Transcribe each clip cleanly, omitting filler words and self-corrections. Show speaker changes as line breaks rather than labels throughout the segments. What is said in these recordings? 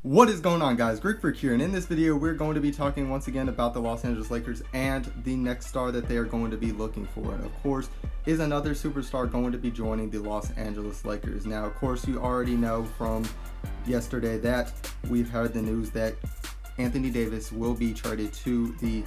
What is going on, guys? Greek Freak here, and in this video we're going to be talking once again about the Los Angeles Lakers and the next star that they are going to be looking for. And of course, is another superstar going to be joining the Los Angeles Lakers. Now, of course, you already know from yesterday that we've heard the news that Anthony Davis will be traded to the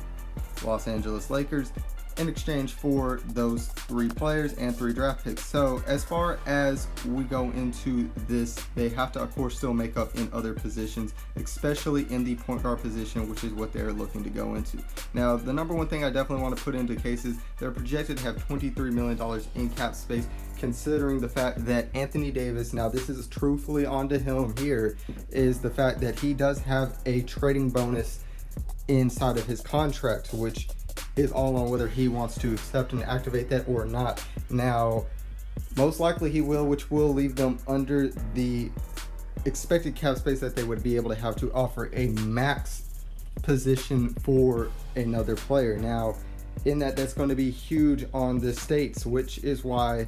Los Angeles Lakers in exchange for those 3 players and 3 draft picks. So as far as we go into this, they have to of course still make up in other positions, especially in the point guard position, which is what they're looking to go into. Now, the number one thing I definitely want to put into case is they're projected to have $23 million in cap space, considering the fact that Anthony Davis, now this is truthfully onto him here, is the fact that he does have a trading bonus inside of his contract, which is all on whether he wants to accept and activate that or not. Now, most likely he will, which will leave them under the expected cap space that they would be able to have to offer a max position for another player. Now, in that's going to be huge on the States, which is why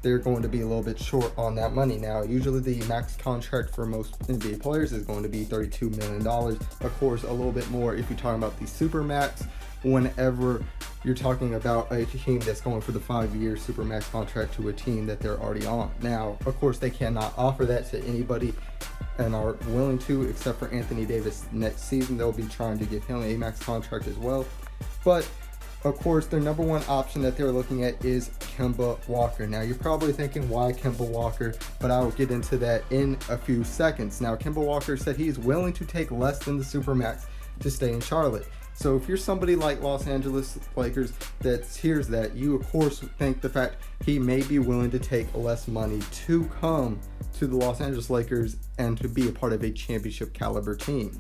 they're going to be a little bit short on that money. Now, usually the max contract for most NBA players is going to be $32 million. Of course, a little bit more if you're talking about the super max, whenever you're talking about a team that's going for the 5-year supermax contract to a team that they're already on. Now, of course, they cannot offer that to anybody and are willing to, except for Anthony Davis next season. They'll be trying to give him a max contract as well. But of course, their number one option that they're looking at is Kemba Walker. Now, you're probably thinking, why Kemba Walker? But I will get into that in a few seconds. Now, Kemba Walker said he is willing to take less than the supermax to stay in Charlotte. So if you're somebody like Los Angeles Lakers that hears that, you of course think the fact he may be willing to take less money to come to the Los Angeles Lakers and to be a part of a championship caliber team.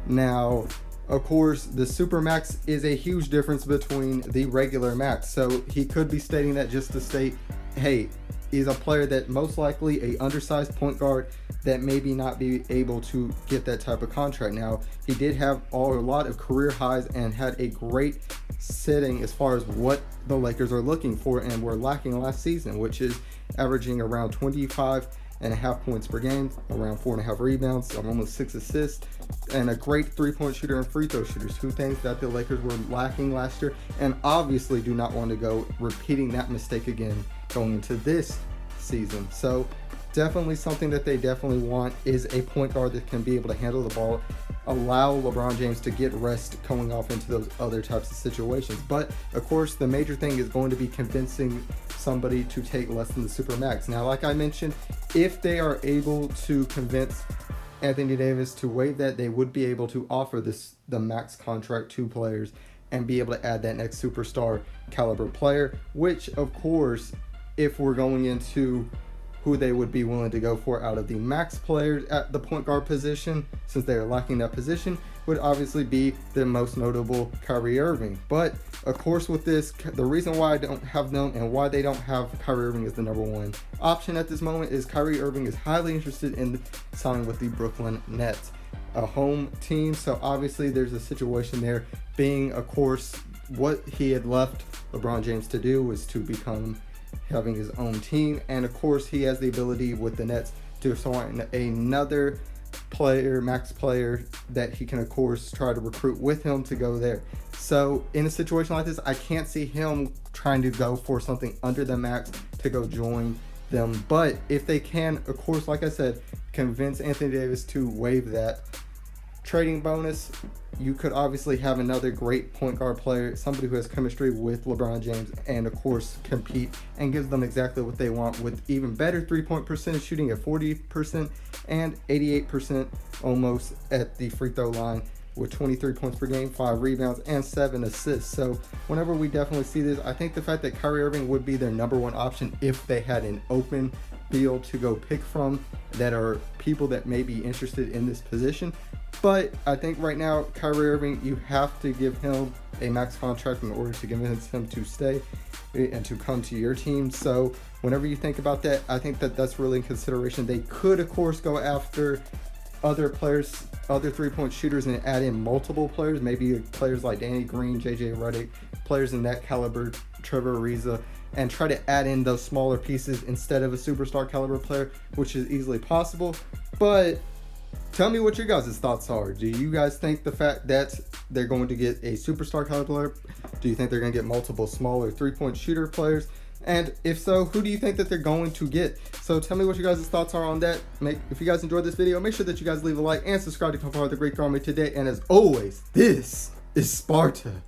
Now, of course, the supermax is a huge difference between the regular max. So he could be stating that just to state, hey, he's a player that most likely a undersized point guard that maybe not be able to get that type of contract. Now, he did have a lot of career highs and had a great setting as far as what the Lakers are looking for and were lacking last season, which is averaging around 25.5 points per game, around 4.5 rebounds, almost 6 assists, and a great three-point shooter and free throw shooters, 2 things that the Lakers were lacking last year, and obviously do not want to go repeating that mistake again going into this season. So definitely something that they definitely want is a point guard that can be able to handle the ball, allow LeBron James to get rest going off into those other types of situations. But of course, the major thing is going to be convincing somebody to take less than the supermax. Now, like I mentioned, if they are able to convince Anthony Davis to waive that, they would be able to offer the max contract to players and be able to add that next superstar caliber player, which of course, if we're going into who they would be willing to go for out of the max players at the point guard position, since they are lacking that position, would obviously be the most notable Kyrie Irving. But of course, with this, the reason why I don't have them and why they don't have Kyrie Irving as the number one option at this moment is Kyrie Irving is highly interested in signing with the Brooklyn Nets, a home team. So obviously there's a situation there, being of course what he had left LeBron James to do was to become having his own team, and of course he has the ability with the Nets to sign another player, max player, that he can of course try to recruit with him to go there. So in a situation like this, I can't see him trying to go for something under the max to go join them. But if they can, of course, like I said, convince Anthony Davis to waive that trading bonus, you could obviously have another great point guard player, somebody who has chemistry with LeBron James, and of course compete and gives them exactly what they want, with even better 3-point percentage shooting at 40% and 88% almost at the free throw line, with 23 points per game, 5 rebounds, and 7 assists. So whenever we definitely see this, I think the fact that Kyrie Irving would be their number one option if they had an open field to go pick from that are people that may be interested in this position. But I think right now, Kyrie Irving, you have to give him a max contract in order to convince him to stay and to come to your team. So whenever you think about that, I think that that's really in consideration. They could, of course, go after other players, other 3-point shooters, and add in multiple players, maybe players like Danny Green, JJ Redick, players in that caliber, Trevor Ariza, and try to add in those smaller pieces instead of a superstar caliber player, which is easily possible. But tell me what your guys' thoughts are. Do you guys think the fact that they're going to get a superstar caliber player? Do you think they're going to get multiple smaller three-point shooter players? And if so, who do you think that they're going to get? So tell me what you guys' thoughts are on that. If you guys enjoyed this video, make sure that you guys leave a like and subscribe to become part of the Greek Army today. And as always, this is Sparta.